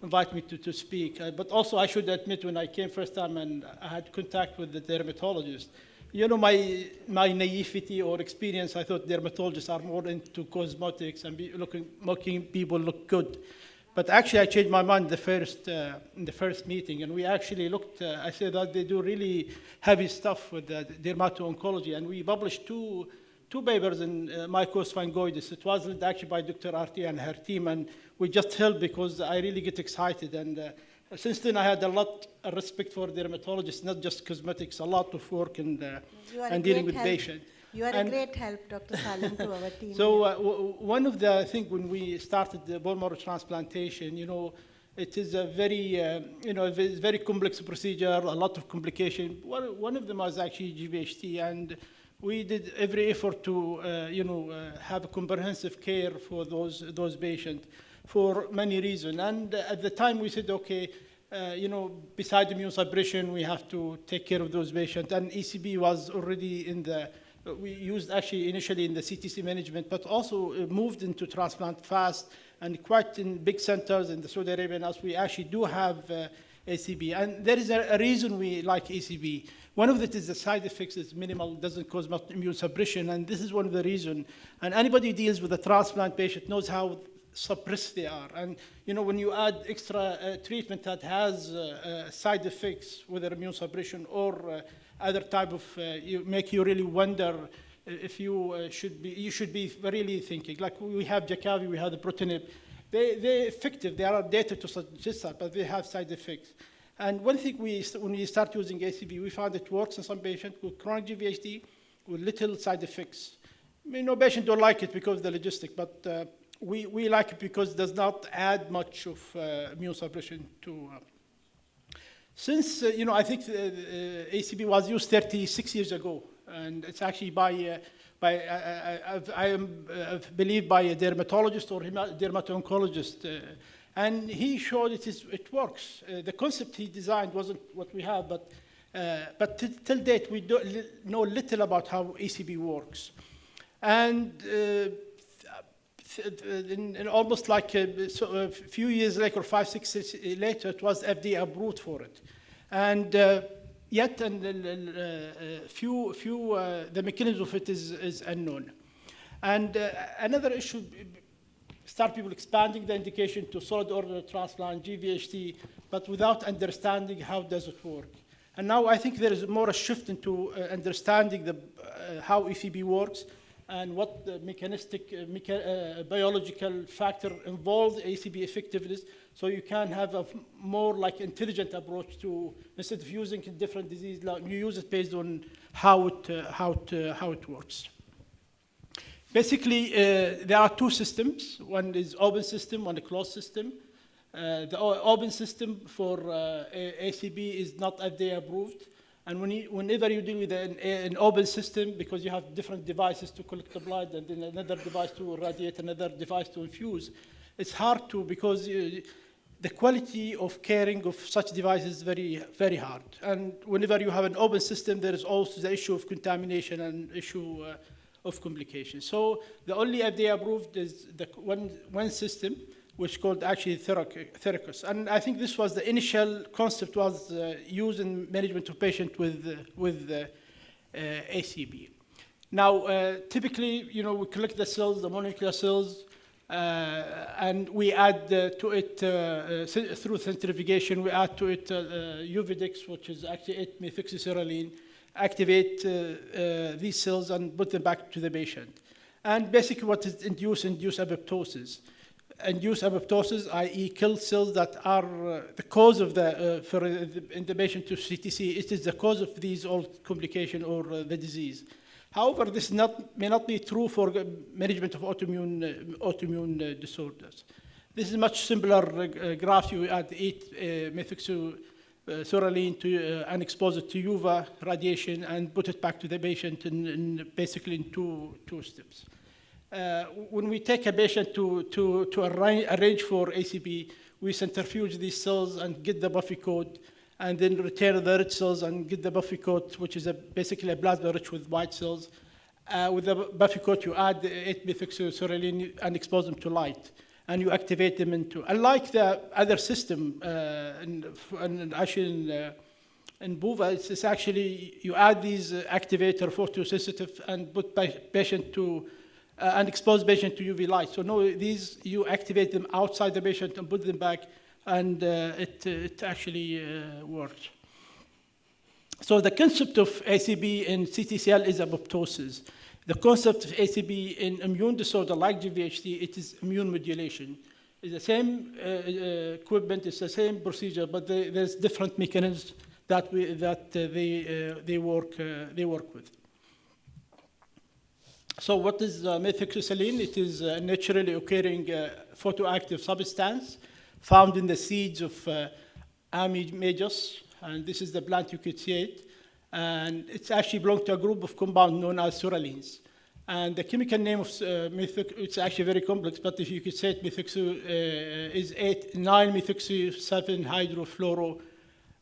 invite me to speak. But also, I should admit, when I came first time and I had contact with the dermatologist, you know, my naivety or experience, I thought dermatologists are more into cosmetics and making people look good. But actually, I changed my mind in the first meeting, and we actually looked. I said that they do really heavy stuff with dermato-oncology, and we published two papers in mycosis fungoides. It was led actually by Dr. Arti and her team, and we just helped because I really get excited. And since then, I had a lot of respect for dermatologists, not just cosmetics, a lot of work and dealing with patients. You are a great help, Dr. Salem, to our team. So one of the things when we started the bone marrow transplantation, you know, it is a very, very complex procedure, a lot of complication. One of them was actually GVHT, and we did every effort to, have a comprehensive care for those patients for many reasons. And at the time we said, okay, beside immunosuppression, we have to take care of those patients. And ECB was already we used actually initially in the CTC management, but also moved into transplant fast and quite in big centers in the Saudi Arabia and us. We actually do have ACB. And there is a reason we like ACB. One of it is the side effects is minimal, doesn't cause much immune suppression, and this is one of the reasons. And anybody who deals with a transplant patient knows how suppressed they are. And when you add extra treatment that has side effects, whether immune suppression or other type of, make you really wonder if you should be really thinking. Like we have Jakavi, we have the Protinib. They're effective. There are data to suggest that, but they have side effects. And one thing when we start using ACB, we found it works in some patients with chronic GVHD with little side effects. Patients don't like it because of the logistic, but we like it because it does not add much of immune suppression to. Since, I think ACB was used 36 years ago, and it's actually I believe by a dermatologist or dermato-oncologist, and he showed it works. The concept he designed wasn't what we have, but till date we know little about how ACB works. And in almost like a few years later, 5, 6 years later, it was FDA approved for it. And yet, the mechanism of it is unknown. And another issue, start people expanding the indication to solid organ transplant, GVHT, but without understanding how does it work. And now I think there is more a shift into understanding how ECB works, and what the mechanistic, biological factor involved ACB effectiveness, so you can have a more like intelligent approach to, instead of using different disease, like you use it based on how it works. Basically, there are two systems. One is open system, one is closed system. The open system for ACB is not FDA approved. And whenever you deal with an open system, because you have different devices to collect the blood and then another device to irradiate, another device to infuse, it's hard to, because the quality of caring of such devices is very, very hard. And whenever you have an open system, there is also the issue of contamination and issue of complications. So the only FDA approved is the one system, which called actually Theracus. And I think this was the initial concept was used in management of patients with ACB. Now, typically, we collect the cells, the mononuclear cells, and we add to it, through centrifugation, we add to it Uvidix, which is actually 8-methoxyserine, activate these cells and put them back to the patient. And basically what is induce apoptosis. Induce apoptosis, i.e. kill cells that are the cause of for intubation to CTC. It is the cause of these old complication or the disease. However, this may not be true for management of autoimmune disorders. This is much simpler graph. You add 8-methoxyserine and expose it to UVA radiation and put it back to the patient basically in two steps. When we take a patient to arrange for ACB, we centrifuge these cells and get the buffy coat, and then return the red cells and get the buffy coat, which is basically a plasma rich with white cells. With the buffy coat, you add the 8-methoxyserine and expose them to light. and you activate them into, unlike the other system, in BUVA, it's actually, you add these activator photosensitive and put patient to, and expose patient to UV light. So no, these, you activate them outside the patient and put them back, and it actually works. So the concept of ACB in CTCL is apoptosis. The concept of ACB in immune disorder like GVHD, it is immune modulation. It's the same equipment, it's the same procedure, but there's different mechanisms that they work with. So what is methoxysaline? It is a naturally occurring photoactive substance found in the seeds of Amimagus, and this is the plant you could see it. And it's actually belongs to a group of compounds known as suralines. And the chemical name of it's actually very complex, but if you could say it, is 9-methoxy-7-hydrofluoro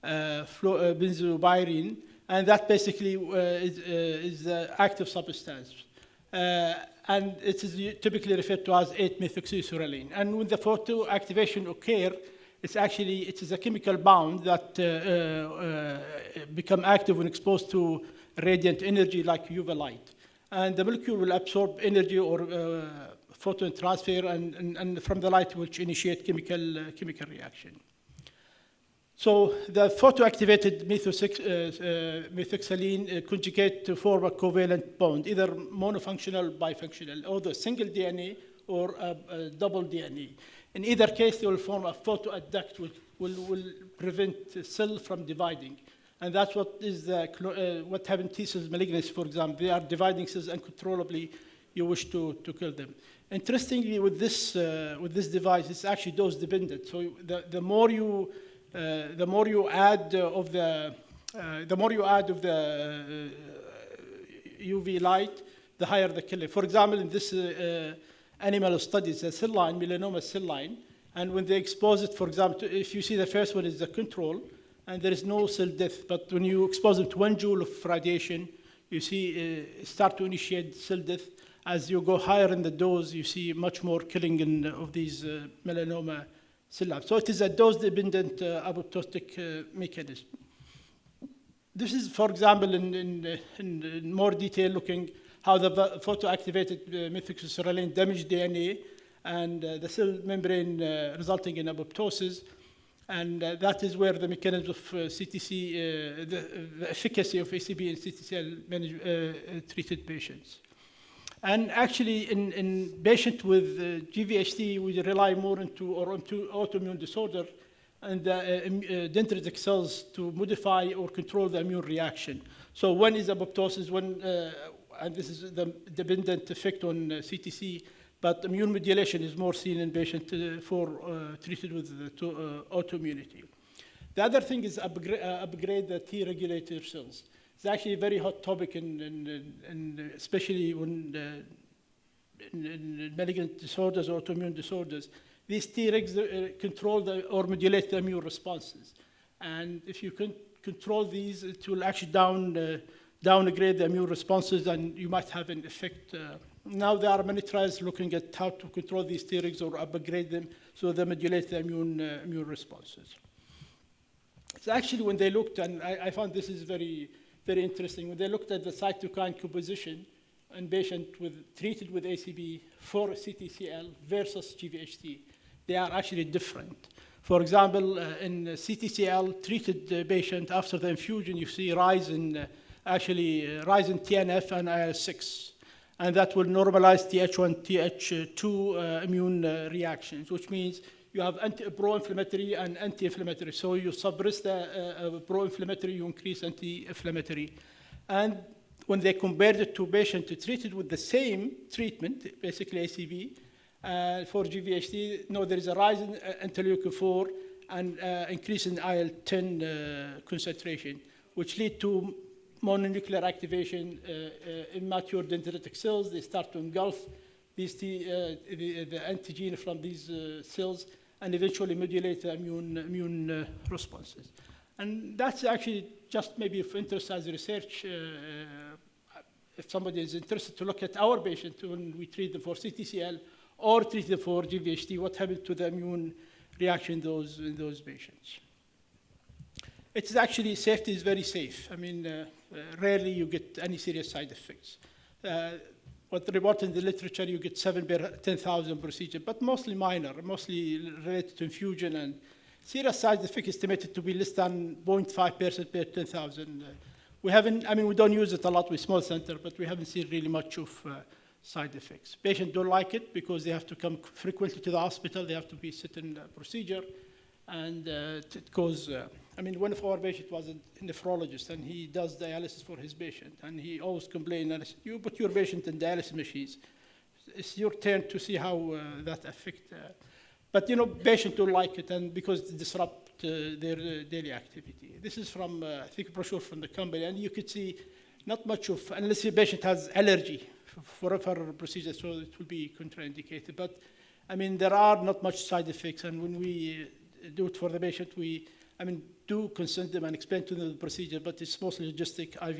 benzopyrene, and that basically is the active substance. And it is typically referred to as 8-methoxysuralane. And when the photoactivation occurs, it is a chemical bound that become active when exposed to radiant energy like UV light. And the molecule will absorb energy or photon transfer, and from the light which initiate chemical reaction. So the photoactivated methoxysaline conjugate to form a covalent bond, either monofunctional or bifunctional, or the single DNA or a double DNA. In either case, they will form a photoadduct, which will prevent the cell from dividing. And that's what is what happens in T cells malignancy, for example. They are dividing cells uncontrollably. You wish to kill them. Interestingly, with this device, it's actually dose dependent. So the more you add of the UV light, the higher the killer. For example, in this animal studies, a cell line, melanoma cell line, and when they expose it, for example, if you see the first one is the control, and there is no cell death, but when you expose them to 1 joule of radiation, you see start to initiate cell death. As you go higher in the dose, you see much more killing of these melanoma cell lines. So it is a dose-dependent apoptotic mechanism. This is, for example, in more detail looking how the photoactivated methoxysuralane damage DNA and the cell membrane resulting in apoptosis. And that is where the mechanism of CTC, the efficacy of ACB in CTCL treated patients. And actually, in patients with GVHD, we rely more into autoimmune disorder and the dendritic cells to modify or control the immune reaction. So one is apoptosis, and this is the dependent effect on CTC, but immune modulation is more seen in patients treated with autoimmunity. The other thing is upgrade the T regulator cells. It's actually a very hot topic, especially when in malignant disorders or autoimmune disorders. These Tregs control or modulate the immune responses. And if you can control these, it will actually downgrade the immune responses, and you might have an effect. Now there are many trials looking at how to control these Tregs or upgrade them so they modulate the immune responses. So actually, when they looked, and I found this is very, very interesting, when they looked at the cytokine composition in patients treated with ACB for CTCL versus GVHD, they are actually different. For example, in CTCL treated patient after the infusion, you see rise in TNF and IL-6, and that will normalize Th1, Th2 immune reactions, which means you have pro-inflammatory and anti-inflammatory. So you suppress the pro-inflammatory, you increase anti-inflammatory. And when they compared it to patients treated with the same treatment, basically ACB, for GVHD, no, there is a rise in interleukin-4 and increase in IL-10 concentration, which lead to mononuclear activation in mature dendritic cells. They start to engulf these the antigen from these cells and eventually modulate the immune responses. And that's actually just maybe of interest as research. If somebody is interested to look at our patients when we treat them for CTCL or treated for GVHD, what happened to the immune reaction in those patients. It's actually, safety is very safe. I mean, rarely you get any serious side effects. What reported in the literature, you get 7 per 10,000 procedure, but mostly minor, mostly related to infusion, and serious side effect estimated to be less than 0.5% per 10,000. We haven't, I mean, we don't use it a lot with small center, but we haven't seen really much of side effects. Patients don't like it because they have to come frequently to the hospital. They have to be certain procedure, and it causes, I mean, one of our patients was a nephrologist, and he does dialysis for his patient, and he always complained, and I said, you put your patient in dialysis machines. It's your turn to see how that affects. But, you know, patients don't like it, and because it disrupts their daily activity. This is from, I think, a brochure from the company, and you could see not much of, unless the patient has allergy for a procedure, so it will be contraindicated. But, I mean, there are not much side effects, and when we do it for the patient, do consent them and explain to them the procedure, but it's mostly logistic IV.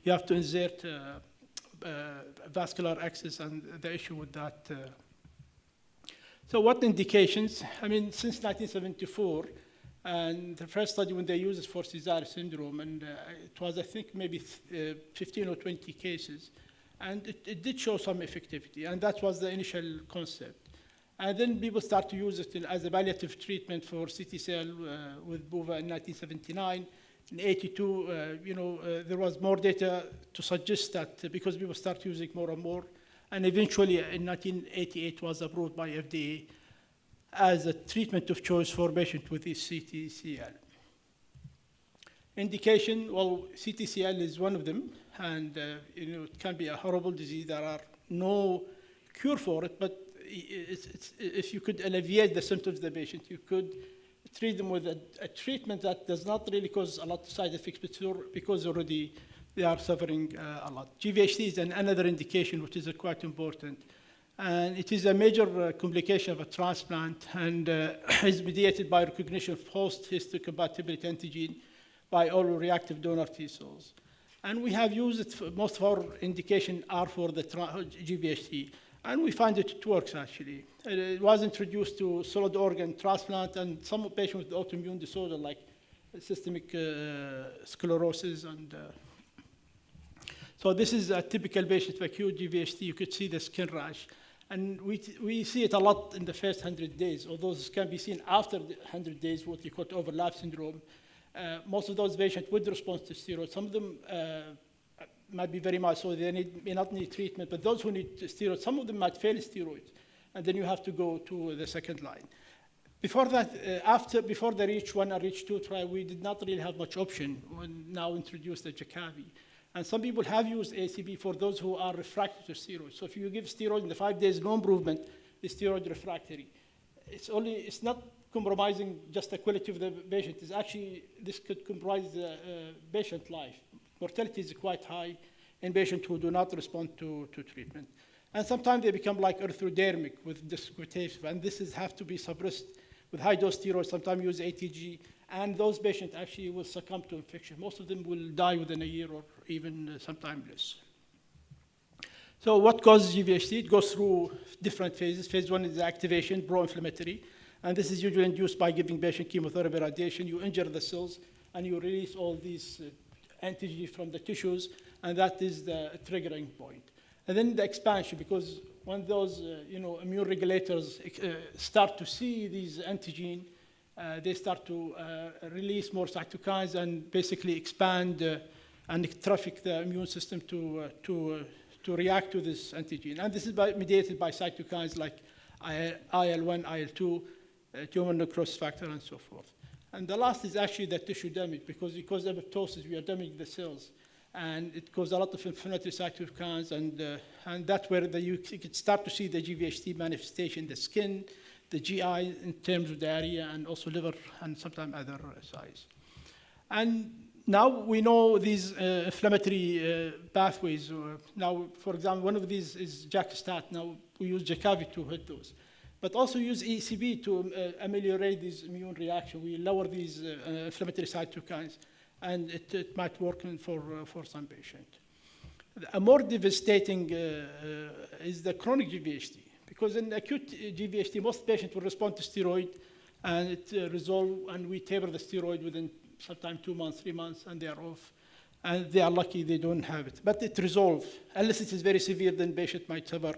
You have to insert vascular access and the issue with that. So what indications? I mean, since 1974, and the first study when they used it for Sézary syndrome, and it was, I think, maybe 15 or 20 cases, and it did show some effectivity, and that was the initial concept. And then people start to use it as a palliative treatment for CTCL with BUVA in 1979. In 82, there was more data to suggest that because people start using more and more. And eventually, in 1988, was approved by FDA as a treatment of choice for patients with CTCL. Indication, well, CTCL is one of them, and it can be a horrible disease. There are no cure for it, but if you could alleviate the symptoms of the patient, you could treat them with a treatment that does not really cause a lot of side effects, but because already they are suffering a lot. GVHD is another indication which is quite important. And it is a major complication of a transplant, and is mediated by recognition of host histocompatibility antigen by alloreactive donor T cells. And we have used it, most of our indications are for the GVHD. And we find it works, actually. It was introduced to solid organ transplant and some patients with autoimmune disorder like systemic sclerosis. And so this is a typical patient with acute GVHD. You could see the skin rash. And we see it a lot in the first 100 days, although this can be seen after the 100 days, what you call overlap syndrome. Most of those patients would respond to steroids. Some of them might be very much so they may not need treatment, but those who need steroids, some of them might fail steroids, and then you have to go to the second line. Before that, before the REACH 1 and REACH 2 trial, we did not really have much option when now introduced the Jakavi. And some people have used ACB for those who are refractory to steroids. So if you give steroid in the 5 days, no improvement, the steroid refractory. It's not compromising just the quality of the patient. It's actually, this could compromise the patient life. Mortality is quite high in patients who do not respond to treatment. And sometimes they become like erythrodermic with discotation, and this have to be suppressed with high-dose steroids, sometimes use ATG, and those patients actually will succumb to infection. Most of them will die within a year or even sometime less. So what causes GVHD? It goes through different phases. Phase 1 is activation, pro-inflammatory, and this is usually induced by giving patient chemotherapy radiation. You injure the cells, and you release all these antigen from the tissues, and that is the triggering point. And then the expansion, because when those immune regulators start to see these antigen, they start to release more cytokines and basically expand and traffic the immune system to react to this antigen. And this is mediated by cytokines like IL-1, IL-2, tumor necrosis factor, and so forth. And the last is actually the tissue damage, because apoptosis, we are damaging the cells. And it causes a lot of inflammatory cytokines, and that's where you could start to see the GVHD manifestation, the skin, the GI in terms of diarrhea, and also liver, and sometimes other size. And now we know these inflammatory pathways. Now, for example, one of these is JAK-STAT. Now we use Jakavi to hit those. But also use ECP to ameliorate these immune reactions. We lower these inflammatory cytokines, and it might work for some patients. A more devastating is the chronic GVHD, Because in acute GVHD, most patients will respond to steroid, and it resolve, and we taper the steroid within sometimes 2 months, 3 months, and they are off. And they are lucky they don't have it. But it resolves. Unless it is very severe, then patient might suffer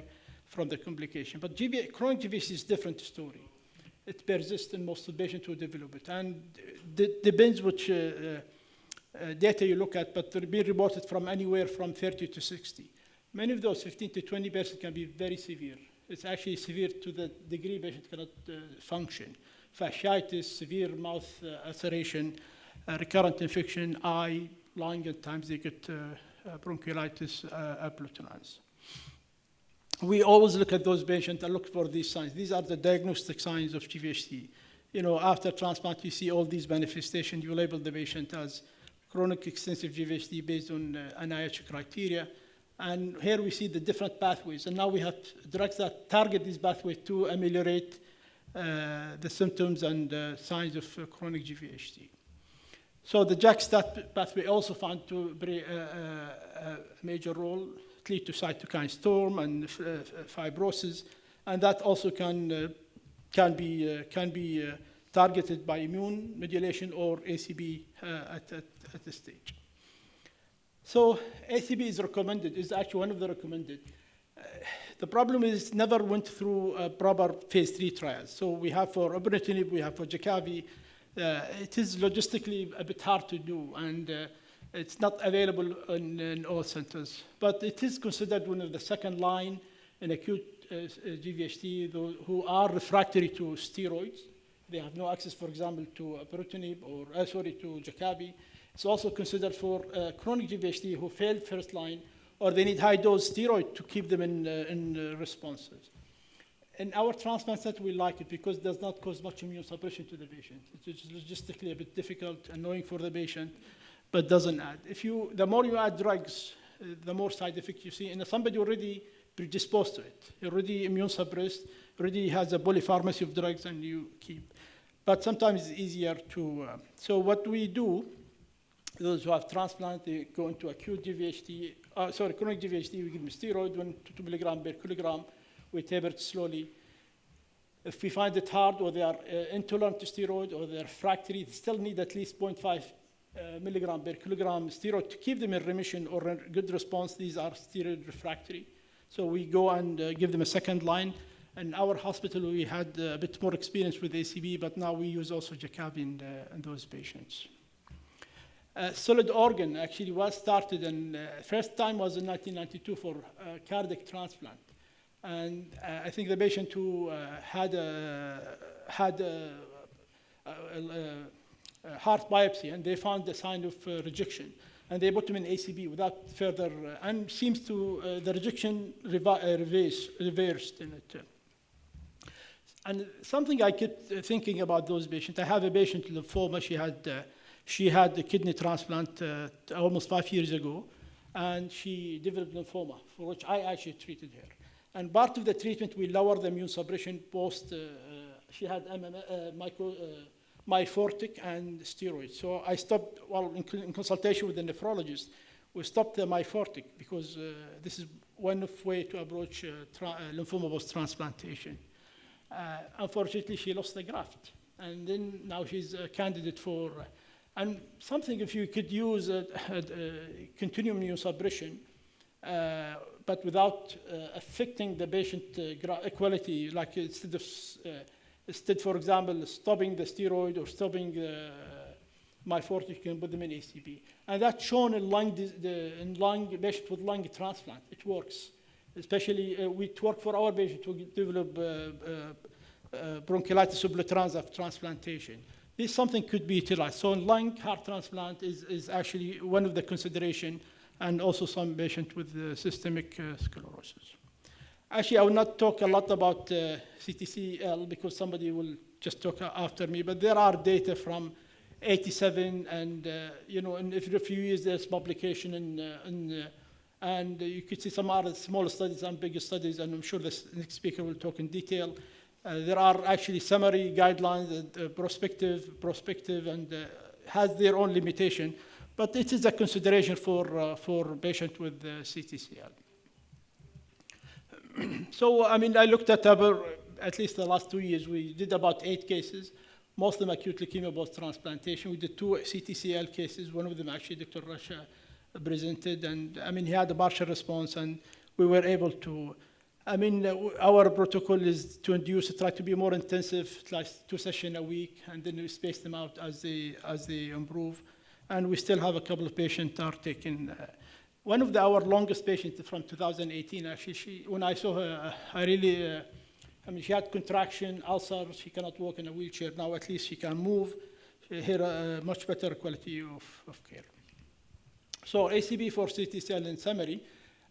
from the complication. But chronic GVHD is a different story. It persists in most of the patients who develop it. And it depends which data you look at, but they're being reported from anywhere from 30 to 60. Many of those 15 to 20% can be very severe. It's actually severe to the degree patient cannot function. Fasciitis, severe mouth ulceration, recurrent infection, eye, lung, at times they get bronchiolitis, applutinans. We always look at those patients and look for these signs. These are the diagnostic signs of GVHD. You know, after transplant, you see all these manifestations. You label the patient as chronic extensive GVHD based on NIH criteria. And here we see the different pathways. And now we have drugs that target these pathways to ameliorate the symptoms and signs of chronic GVHD. So the JAK-STAT pathway also found to play a major role, lead to cytokine storm and fibrosis, and that also can be targeted by immune modulation or ACB at this stage. So ACB is recommended, is actually one of the recommended. The problem is never went through proper phase 3 trials. So we have for ibrutinib, we have for Jakavi. It is logistically a bit hard to do, and it's not available in all centers. But it is considered one of the second line in acute GVHD who are refractory to steroids. They have no access, for example, to ibrutinib or to Jakavi. It's also considered for chronic GVHD who failed first line, or they need high dose steroid to keep them in responses. In our transplant set, we like it because it does not cause much immune suppression to the patient. It's logistically a bit difficult, annoying for the patient, but doesn't add. The more you add drugs, the more side effects you see. And somebody already predisposed to it, already immune suppressed, already has a polypharmacy of drugs, and you keep. But sometimes it's easier to. So what we do, those who have transplant, they go into acute GVHD, chronic GVHD, we give them steroid, 1 to 2 milligram per kilogram. We taper it slowly. If we find it hard, or they are intolerant to steroid, or they're refractory, they still need at least 0.5 milligram per kilogram steroid to keep them in remission or a good response. These are steroid refractory. So we go and give them a second line. In our hospital, we had a bit more experience with ACB, but now we use also Jakavi in those patients. Solid organ actually was started, and first time was in 1992 for cardiac transplant. And I think the patient who had a heart biopsy, and they found the sign of rejection, and they put him in ACB without further, and seems to the rejection reversed in it. And something I kept thinking about those patients. I have a patient with lymphoma. She had the kidney transplant almost 5 years ago, and she developed lymphoma, for which I actually treated her. And part of the treatment, we lower the immune suppression post. She had Myfortic and steroids. So I stopped, in consultation with the nephrologist, we stopped the Myfortic because this is one way to approach lymphoma post-transplantation. Unfortunately, she lost the graft. And then now she's a candidate for, and something if you could use continuum immune suppression, but without affecting the patient quality, like instead, for example, stopping the steroid or stopping the Myfortic, you can put them in ACB. And that's shown in patients with lung transplant. It works. Especially, it worked for our patient who develop bronchiolitis obliterans after transplantation. This something could be utilized. So in lung heart transplant is actually one of the consideration, and also some patient with systemic sclerosis. Actually, I will not talk a lot about CTCL because somebody will just talk after me, but there are data from 87, and in a few years there's publication, and you could see some other small studies and bigger studies, and I'm sure the next speaker will talk in detail. There are actually summary guidelines, prospective, and has their own limitation. But it is a consideration for patients with CTCL. So, I mean, I looked at at least the last 2 years, we did about 8 cases, most of them acute leukemia post-transplantation. We did 2 CTCL cases, one of them actually Dr. Rasha presented, and I mean, he had a partial response, and we were able to, I mean, our protocol is to try to be more intensive, like 2 sessions a week, and then we space them out as they improve. And we still have a couple of patients are taking, one of our longest patients from 2018, actually, when I saw her, I really, I mean, she had contraction, ulcer, she cannot walk in a wheelchair. Now at least she can move. Here, a much better quality of care. So ACB for CTCL in summary,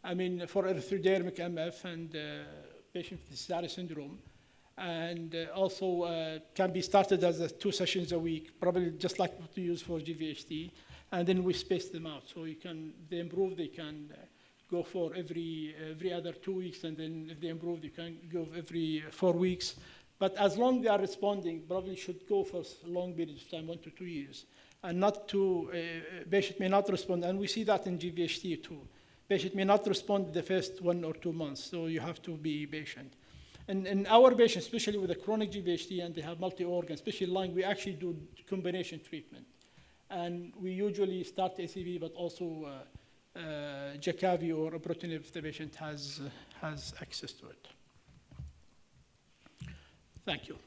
I mean, for erythrodermic MF and patient with Sézary syndrome, and also can be started as 2 sessions a week, probably just like what we use for GVHD, and then we space them out. So you can, they improve, they can go for every other 2 weeks, and then if they improve, you can go every 4 weeks. But as long as they are responding, probably should go for a long period of time, 1 to 2 years, and not to, patient may not respond, and we see that in GVHD too. Patient may not respond the first 1 or 2 months, so you have to be patient. And in our patients, especially with a chronic GVHD and they have multi-organ, especially lung, we actually do combination treatment. And we usually start ACV, but also Jakavi or ibrutinib if the patient has access to it. Thank you.